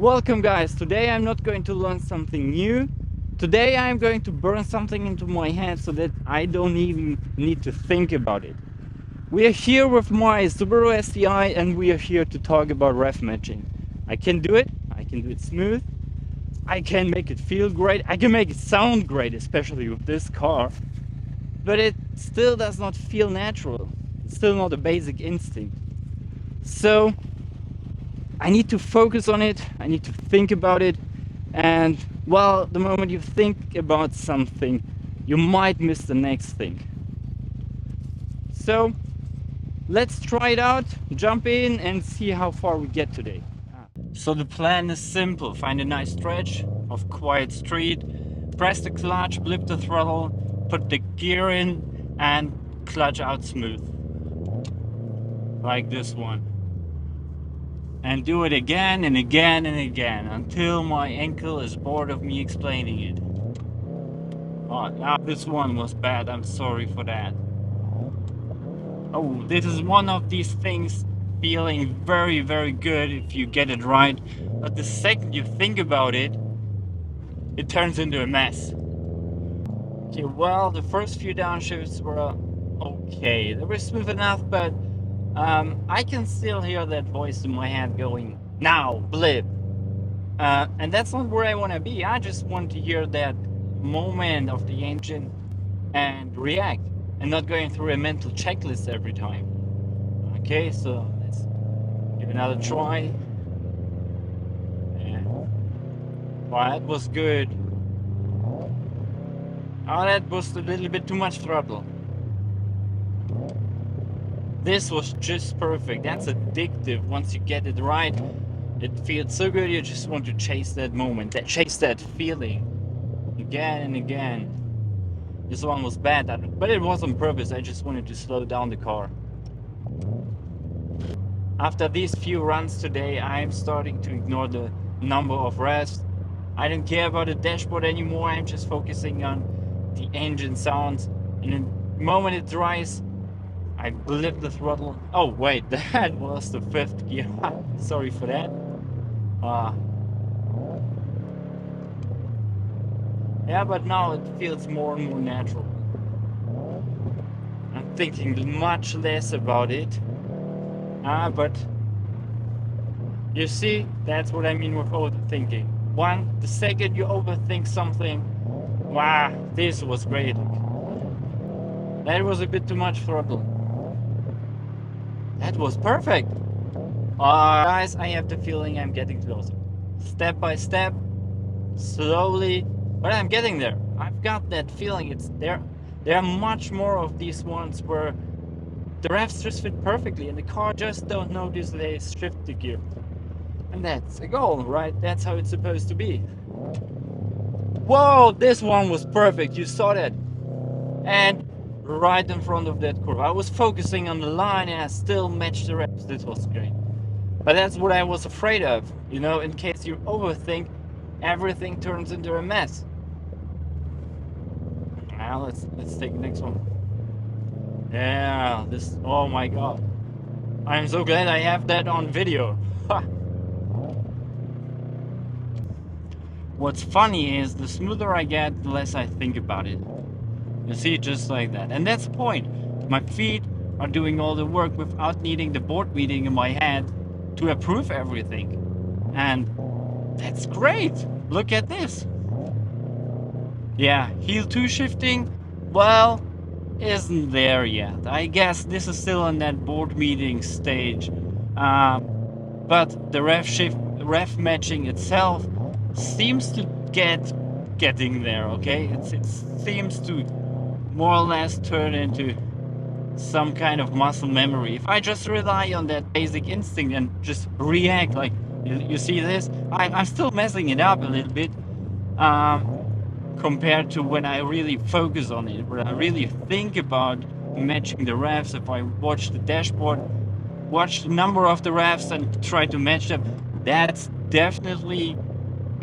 Welcome guys, today I'm not going to learn something new. Today I'm going to burn something into my head so that I don't even need to think about it. We are here with my Subaru STI and we are here to talk about rev matching. I can do it smooth, I can make it feel great, I can make it sound great, especially with this car. But it still does not feel natural. It's still not a basic instinct. So I need to focus on it, I need to think about it, and well, the moment you think about something, you might miss the next thing. So let's try it out, jump in and see how far we get today. So the plan is simple: find a nice stretch of quiet street, press the clutch, blip the throttle, put the gear in and clutch out smooth. Like this one. And do it again and again and again until my ankle is bored of me explaining it. Oh, now this one was bad, I'm sorry for that. Oh, this is one of these things feeling very, very good if you get it right. But the second you think about it, it turns into a mess. Okay, well, the first few downshifts were okay. They were smooth enough, but I can still hear that voice in my head going, now, blip. And that's not where I want to be. I just want to hear that moment of the engine and react, and not going through a mental checklist every time. Okay, so let's give another try. And, well, that was good. Oh, that was a little bit too much throttle. This was just perfect. That's addictive. Once you get it right, it feels so good. You just want to chase that moment, chase that feeling again and again. This one was bad, but it was on purpose. I just wanted to slow down the car. After these few runs today, I'm starting to ignore the number of revs. I don't care about the dashboard anymore. I'm just focusing on the engine sounds. And the moment it dries, I blip the throttle. Oh wait, that was the fifth gear. Sorry for that. Yeah, but now it feels more and more natural. I'm thinking much less about it. But you see, that's what I mean with overthinking. The second you overthink something, wow, this was great. That was a bit too much throttle. That was perfect. Guys, I have the feeling I'm getting closer. Step by step, slowly, but I'm getting there. I've got that feeling. It's there. There are much more of these ones where the revs just fit perfectly and the car just don't notice they shift the gear. And that's a goal, right? That's how it's supposed to be. Whoa, this one was perfect. You saw that. And right in front of that curve. I was focusing on the line and I still matched the revs. This was great. But that's what I was afraid of. You know, in case you overthink, everything turns into a mess. Now let's take the next one. Yeah, this, oh my god. I'm so glad I have that on video. What's funny is the smoother I get, the less I think about it. You see, just like that. And that's the point. My feet are doing all the work without needing the board meeting in my head to approve everything. And that's great. Look at this. Yeah, heel 2 shifting, well, isn't there yet. I guess this is still in that board meeting stage. But the rev matching itself seems to getting there, okay? It seems to more or less turn into some kind of muscle memory. If I just rely on that basic instinct and just react, like you see this, I'm still messing it up a little bit compared to when I really focus on it, when I really think about matching the revs. If I watch the dashboard, watch the number of the revs and try to match them, that's definitely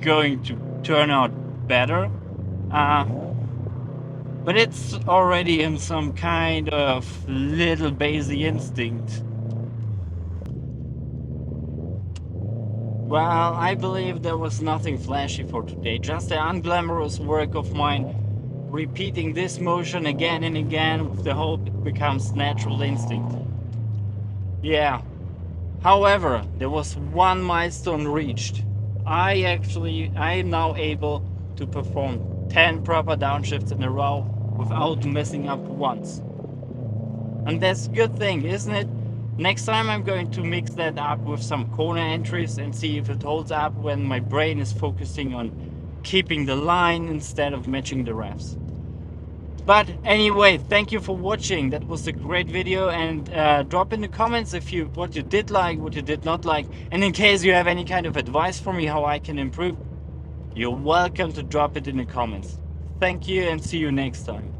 going to turn out better. But it's already in some kind of little basic instinct. Well, I believe there was nothing flashy for today, just the unglamorous work of mine, repeating this motion again and again with the hope it becomes natural instinct. Yeah. However, there was one milestone reached. I am now able to perform 10 proper downshifts in a row without messing up once. And that's a good thing, isn't it? Next time I'm going to mix that up with some corner entries and see if it holds up when my brain is focusing on keeping the line instead of matching the revs. But anyway, thank you for watching. That was a great video, and drop in the comments if you what you did like, what you did not like, and in case you have any kind of advice for me how I can improve, you're welcome to drop it in the comments. Thank you and see you next time.